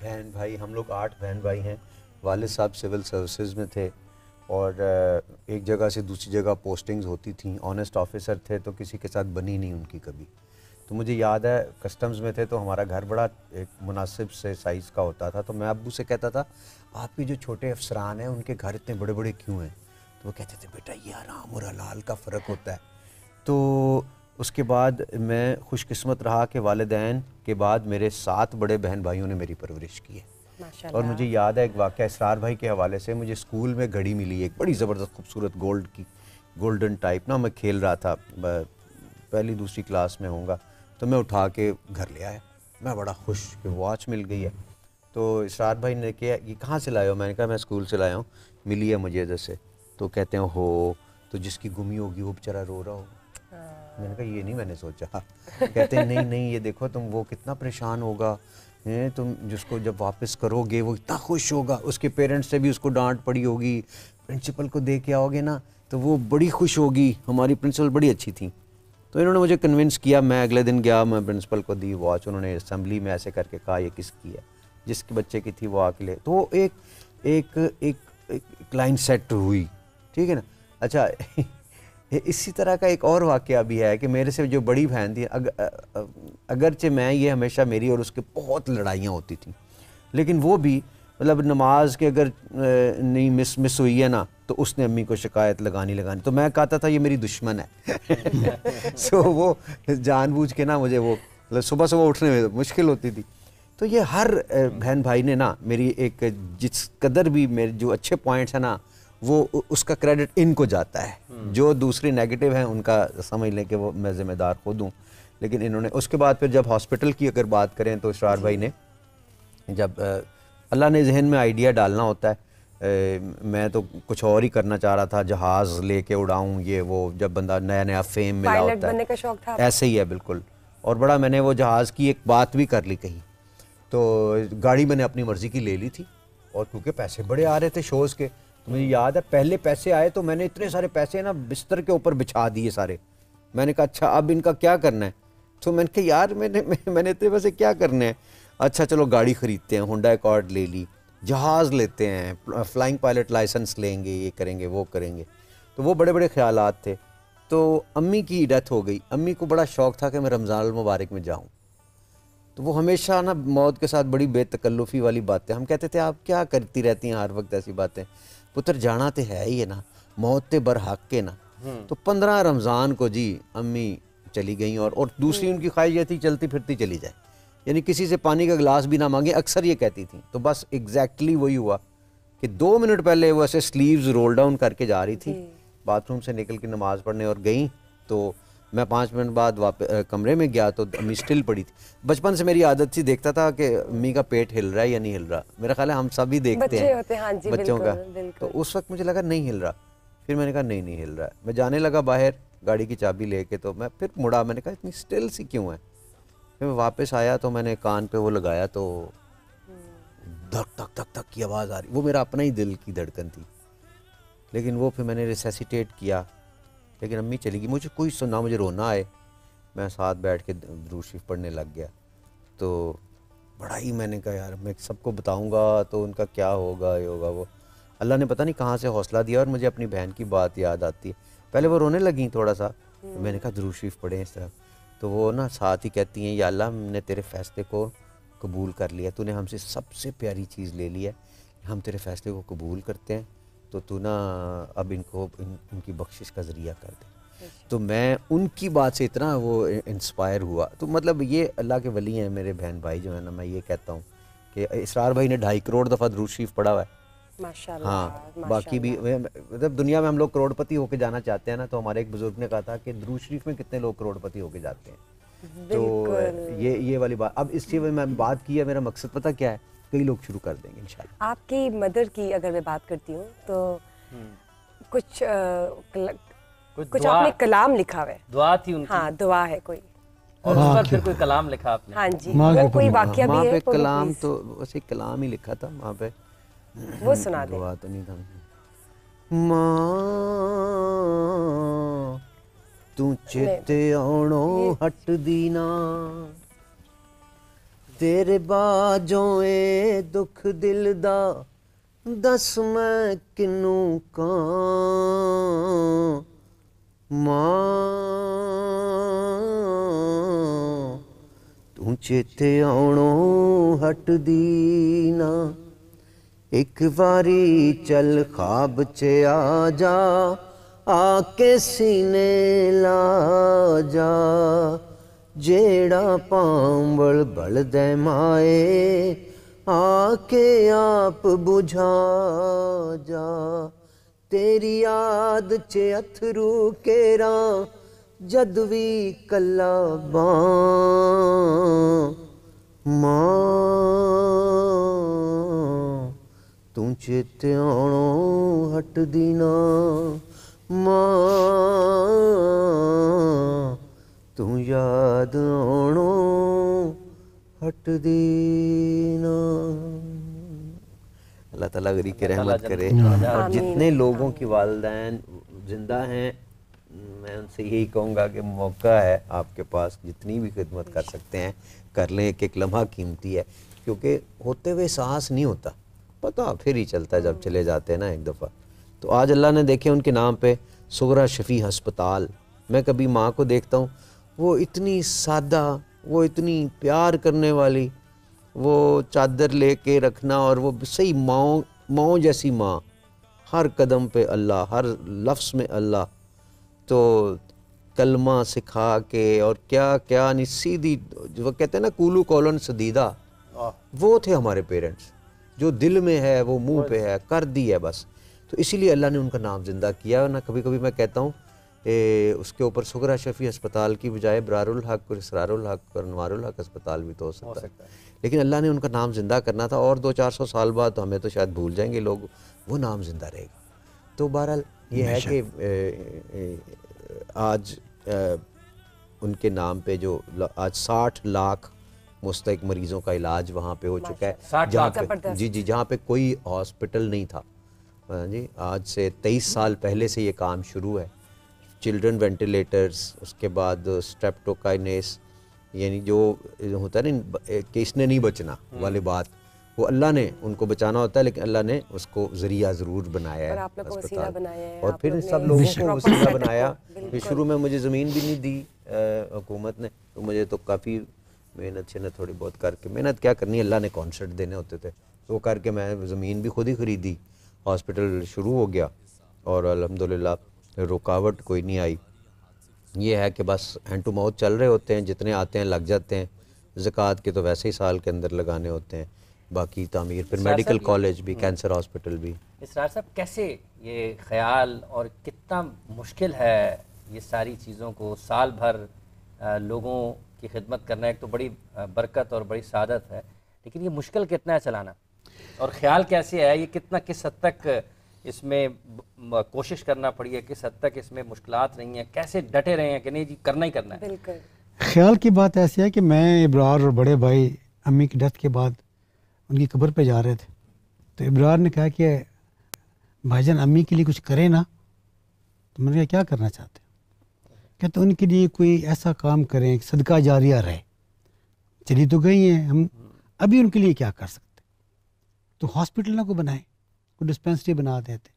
बहन भाई, हम लोग 8 बहन भाई हैं। वालिद साहब सिविल सर्विसेज में थे और एक जगह से दूसरी जगह पोस्टिंग्स होती थी। ऑनेस्ट ऑफिसर थे तो किसी के साथ बनी नहीं उनकी कभी। तो मुझे याद है कस्टम्स में थे तो हमारा घर बड़ा एक मुनासिब से साइज़ का होता था। तो मैं अब्बू से कहता था आपके जो छोटे अफसरान हैं उनके घर इतने बड़े बड़े क्यों हैं? तो वो कहते थे बेटा ये हराम और हलाल का फ़र्क होता है। तो उसके बाद मैं खुशकिस्मत रहा कि वालिदैन के बाद मेरे 7 बड़े बहन भाइयों ने मेरी परवरिश की है। और मुझे याद है एक वाक़या इसरार भाई के हवाले से, मुझे स्कूल में घड़ी मिली एक बड़ी ज़बरदस्त खूबसूरत गोल्ड की, गोल्डन टाइप ना। मैं खेल रहा था, पहली दूसरी क्लास में होऊंगा, तो मैं उठा के घर ले आया। मैं बड़ा खुश कि वॉच मिल गई है। तो इसरार भाई ने कहा ये कहाँ से लाए हो? मैंने कहा मैं स्कूल से लाया हूँ, मिली है मुझे इधर से। तो कहते हैं हो तो जिसकी गुमी होगी वो बेचारा रो रहा होगा। मैंने कहा ये नहीं मैंने सोचा। कहते हैं नहीं नहीं ये देखो तुम, वो कितना परेशान होगा, तुम जिसको जब वापस करोगे वो इतना खुश होगा, उसके पेरेंट्स से भी उसको डांट पड़ी होगी, प्रिंसिपल को दे के आओगे ना तो वो बड़ी खुश होगी। हमारी प्रिंसिपल बड़ी अच्छी थी। तो इन्होंने मुझे कन्विंस किया। मैं अगले दिन गया, मैं प्रिंसिपल को दी वॉच। उन्होंने असेंबली में ऐसे करके कहा ये किसकी है? जिसके बच्चे की थी वो आके ले। तो एक एक एक, एक लाइन सेट हुई, ठीक है ना। अच्छा इसी तरह का एक और वाक़या भी है कि मेरे से जो बड़ी बहन थी, अगरचे मैं, ये हमेशा मेरी और उसके बहुत लड़ाइयाँ होती थी, लेकिन वो भी मतलब नमाज के अगर नहीं मिस हुई है ना तो उसने अम्मी को शिकायत लगानी। तो मैं कहता था ये मेरी दुश्मन है। सो वो जानबूझ के ना मुझे वो मतलब सुबह सुबह उठने में मुश्किल होती थी। तो ये हर बहन भाई ने ना मेरी एक जिस कदर भी मेरे जो अच्छे पॉइंट्स हैं ना वो उसका क्रेडिट इनको जाता है। जो दूसरे नेगेटिव हैं उनका समझ लें कि वो मैं ज़िम्मेदार खुद हूँ। लेकिन इन्होंने उसके बाद फिर जब हॉस्पिटल की अगर बात करें तो इसरार भाई ने जब अल्लाह ने जहन में आइडिया डालना होता है, मैं तो कुछ और ही करना चाह रहा था, जहाज़ लेके उड़ाऊँ ये वो, जब बंदा नया नया फेम मिला होता है बनने का शौक था। ऐसे ही है बिल्कुल। और बड़ा मैंने वो जहाज़ की एक बात भी कर ली कहीं। तो गाड़ी मैंने अपनी मर्ज़ी की ले ली थी और क्योंकि पैसे बड़े आ रहे थे शोज़ के, तो मुझे याद है पहले पैसे आए तो मैंने इतने सारे पैसे ना बिस्तर के ऊपर बिछा दिए सारे। मैंने कहा अच्छा अब इनका क्या करना है? तो मैंने कहा यार मैंने इतने पैसे क्या करने हैं? अच्छा चलो गाड़ी ख़रीदते हैं, होंडा अकॉर्ड ले ली, जहाज़ लेते हैं, फ्लाइंग पायलट लाइसेंस लेंगे, ये करेंगे वो करेंगे। तो वो बड़े बड़े ख्यालात थे। तो अम्मी की डेथ हो गई। अम्मी को बड़ा शौक़ था कि मैं रमज़ान अल मुबारक में जाऊँ। तो वो हमेशा ना मौत के साथ बड़ी बेतकल्लुफ़ी वाली बातें, हम कहते थे आप क्या करती रहती हैं हर वक्त ऐसी बातें? पुत्र जाना तो है ही है ना, मौत ते बरहक के ना। तो 15 रमज़ान को जी अम्मी चली गई और दूसरी उनकी ख्वाहिश ये थी चलती फिरती चली जाए, यानी किसी से पानी का गिलास भी ना मांगे, अक्सर ये कहती थी। तो बस एग्जैक्टली वही हुआ कि 2 मिनट पहले वो ऐसे स्लीव्स रोल डाउन करके जा रही थी बाथरूम से निकल के नमाज़ पढ़ने और गई। तो मैं 5 मिनट बाद वापस कमरे में गया तो अम्मी स्टिल पड़ी थी। बचपन से मेरी आदत थी, देखता था कि अम्मी का पेट हिल रहा है या नहीं हिल रहा। मेरा ख्याल है हम सभी देखते हैं हाँ जी, बच्चों का। बिल्कुल। तो उस वक्त मुझे लगा नहीं हिल रहा। फिर मैंने कहा नहीं हिल रहा है। मैं जाने लगा बाहर गाड़ी की चाबी लेके, तो मैं फिर मुड़ा, मैंने कहा इतनी स्टिल सी क्यों है? फिर मैं वापस आया तो मैंने कान पे वो लगाया तो धक धक धक धक की आवाज़ आ रही। वो मेरा अपना ही दिल की धड़कन थी। लेकिन वो फिर मैंने रिसेसिटेट किया, लेकिन अम्मी चली गई। मुझे कोई सुना, मुझे रोना आए, मैं साथ बैठ के दुरूद शरीफ पढ़ने लग गया। तो बड़ा ही मैंने कहा यार मैं सबको बताऊंगा तो उनका क्या होगा, ये होगा वो। अल्लाह ने पता नहीं कहाँ से हौसला दिया और मुझे अपनी बहन की बात याद आती है। पहले वो रोने लगी थोड़ा सा, तो मैंने कहा दुरूद शरीफ पढ़ें इस तरह। तो वो ना साथ ही कहती हैं या अल्लाह हमने तेरे फ़ैसले को कबूल कर लिया, तूने हमसे सबसे प्यारी चीज़ ले ली है, हम तेरे फ़ैसले को कबूल करते हैं, तो तू ना अब इनको इनकी बख्शिश का ज़रिया कर दे। तो मैं उनकी बात से इतना वो इंस्पायर हुआ। तो मतलब ये अल्लाह के वली हैं मेरे बहन भाई जो है ना। मैं ये कहता हूँ कि इसरार भाई ने 2.5 करोड़ दफ़ा दुरूद शरीफ पढ़ा हुआ है। माशाल्लाह, हाँ, बाकी भी माशाल्लाह। मतलब दुनिया में हम लोग करोड़पति होके जाना चाहते हैं ना, तो हमारे एक बुजुर्ग ने कहा था कि दुरूद शरीफ में कितने लोग करोड़पति होके जाते हैं। तो ये वाली बात, अब इससे मैं बात की है, मेरा मकसद पता क्या है, कई लोग शुरू कर देंगे इंशाल्लाह। आपकी मदर की अगर मैं बात करती हूँ तो कुछ आपने कलाम लिखा हुआ है, दुआ थी उनकी। हाँ, दुआ है कोई, और उस पर फिर कोई कलाम लिखा आपने? हाँ जी, वो कोई वाकया भी है? कलाम तो वैसे कलाम ही लिखा था वहाँ पे, वो सुना दे। दुआ तो नहीं था। माँ तू चेते आउणो हट दी ना, तेरे बाजों ए दुख दिल दा दस मैं किनू कां मां तू चेते आउणों हटदी ना एक बारी चल ख्वाब च आ जा आके सीने ला जा जेड़ा पांबल बलदे माए आके आप बुझा जा तेरी याद च अथरू केरा जद भी कला मां तू चेते आउणों हटदी ना मां तू याद आउणों हटदी ना। अल्लाह ताला गरीब की रहमत करे। और जितने लोगों की वालिदैन जिंदा हैं मैं उनसे यही कहूँगा कि मौका है आपके पास, जितनी भी खिदमत कर सकते हैं कर लें। एक एक लम्हा कीमती है, क्योंकि होते हुए साहस नहीं होता, पता फिर ही चलता है जब चले जाते हैं ना एक दफ़ा। तो आज अल्लाह ने देखे उनके नाम पे सुगरा शफ़ी अस्पताल। मैं कभी माँ को देखता हूँ, वो इतनी सादा, वो इतनी प्यार करने वाली, वो चादर लेके रखना और वो सही माँ जैसी माँ, हर कदम पे अल्लाह, हर लफ्ज़ में अल्लाह। तो कलमा सिखा के और क्या क्या नहीं, सीधी जो कहते हैं ना कूलू कौलन सदीदा, वो थे हमारे पेरेंट्स। जो दिल में है वो मुंह पे है, कर दी है बस। तो इसीलिए अल्लाह ने उनका नाम ज़िंदा किया। ना कभी कभी मैं कहता हूँ उसके ऊपर सुगरा शफ़ी अस्पताल की बजाय बरारुल हक और इसरारुल हक और अनवारुल हक अस्पताल भी तो हो सकता है। लेकिन अल्लाह ने उनका नाम ज़िंदा करना था, और 200-400 साल बाद तो हमें तो शायद भूल जाएंगे लोग, वो नाम ज़िंदा रहेगा। तो बहरहाल ये है कि आज उनके नाम पे जो आज 60 लाख मुस्तक मरीज़ों का इलाज वहाँ पे हो चुका है, जहाँ पे जी जहाँ पे कोई हॉस्पिटल नहीं था जी। आज से 23 साल पहले से ये काम शुरू है। चिल्ड्रन वेंटिलेटर्स, उसके बाद स्ट्रेप्टोकाइनेस, यानी जो होता है ना कि इसने नहीं बचना वाली बात, वो अल्लाह ने उनको बचाना होता है, लेकिन अल्लाह ने उसको ज़रिया ज़रूर बनाया है अस्पताल। और फिर सब लोगों को वसीला बनाया। फिर शुरू में मुझे ज़मीन भी नहीं दी हुकूमत ने, तो मुझे तो काफ़ी मेहनत थोड़ी बहुत करके, मेहनत क्या करनी, अल्लाह ने कॉन्सर्ट देने होते थे, तो करके मैं ज़मीन भी खुद ही ख़रीदी। हॉस्पिटल शुरू हो गया और अल्हम्दुलिल्लाह रुकावट कोई नहीं आई। ये है कि बस हैंड टू माउथ चल रहे होते हैं, जितने आते हैं लग जाते हैं। ज़कात के तो वैसे ही साल के अंदर लगाने होते हैं, बाकी तामीर, फिर मेडिकल कॉलेज भी, कैंसर हॉस्पिटल भी। इसरार साहब, कैसे ये ख्याल और कितना मुश्किल है ये सारी चीज़ों को साल भर लोगों की खिदमत करना, एक तो बड़ी बरकत और बड़ी सादत है, लेकिन ये मुश्किल कितना है चलाना, और ख्याल कैसे है ये, कितना किस हद तक इसमें कोशिश करना पड़ी है, किस हद तक इसमें मुश्किलात रही हैं, कैसे डटे रहे हैं कि नहीं जी करना ही करना है। बिल्कुल। ख्याल की बात ऐसी है कि मैं, इब्रार और बड़े भाई अम्मी की डेथ के बाद उनकी कब्र पे जा रहे थे, तो इब्रार ने कहा कि भाईजान अम्मी के लिए कुछ करें ना। तो मैंने कहा क्या करना चाहते हैं? कहते तो उनके लिए कोई ऐसा काम करें, सदका जारिया रहे, चली तो गई हैं, हम अभी उनके लिए क्या कर सकते? तो हॉस्पिटल ना को बनाएं, कोई डिस्पेंसरी बना देते।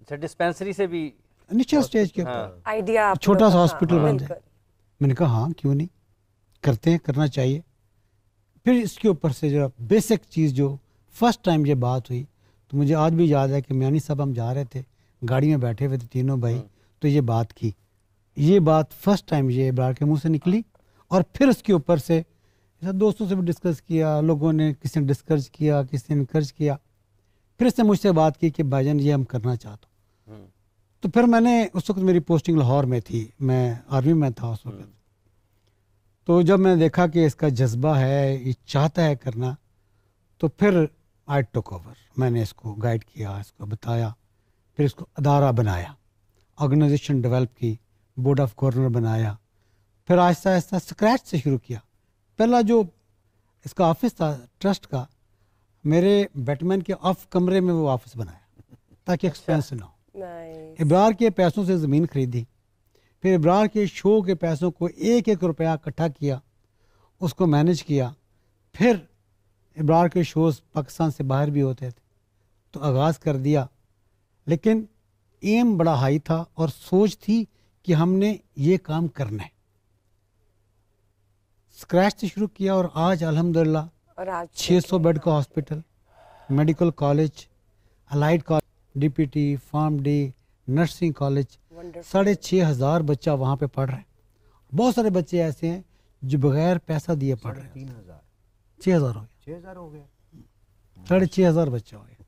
अच्छा, डिस्पेंसरी से भी निश्चित स्टेज के आइडिया, छोटा सा हॉस्पिटल बन जाए। मैंने कहा हाँ क्यों नहीं, करते हैं, करना चाहिए। फिर इसके ऊपर से जो बेसिक चीज़, जो फर्स्ट टाइम ये बात हुई, तो मुझे आज भी याद है कि मियानी साहब हम जा रहे थे, गाड़ी में बैठे हुए थे तीनों भाई, तो ये बात की, ये बात फर्स्ट टाइम ये इब्रार के मुंह से निकली। और फिर उसके ऊपर से दोस्तों से भी डिस्कस किया, लोगों ने, किसी ने डिस्कस किया, किसी ने इनकरेज किया, फिर इसने मुझसे बात की कि भाईजान ये हम करना चाहता हूँ। तो फिर मैंने, उस वक्त मेरी पोस्टिंग लाहौर में थी, मैं आर्मी में था उस वक्त, तो जब मैंने देखा कि इसका जज्बा है, ये चाहता है करना, तो फिर आई टुक ओवर। मैंने इसको गाइड किया, इसको बताया, फिर इसको अदारा बनाया, ऑर्गेनाइजेशन डेवलप की, बोर्ड ऑफ गवर्नर बनाया, फिर आहिस्ता आहिस्ता स्क्रैच से शुरू किया। पहला जो इसका ऑफिस था ट्रस्ट का, मेरे बैटमैन के ऑफ कमरे में वो ऑफिस बनाया ताकि एक्सपेंस ना हो। इब्रार के पैसों से ज़मीन खरीदी, फिर इब्रार के शो के पैसों को 1-1 रुपया इकट्ठा किया, उसको मैनेज किया, फिर इब्रार के शोज़ पाकिस्तान से बाहर भी होते थे, तो आगाज़ कर दिया। लेकिन एम बड़ा हाई था और सोच थी कि हमने ये काम करना है। स्क्रैच से शुरू किया और आज अल्हम्दुलिल्लाह और आज 600 बेड का hospital, medical college, allied college, DPT, pharm D, nursing college, 6,500 बच्चा वहाँ पे पढ़ रहे हैं। बहुत सारे बच्चे ऐसे हैं जो बगैर पैसा दिए पढ़ रहे हैं। 3,000 6,000 हो गए, 6,000 हो गए। 6,500 बच्चे हो गए।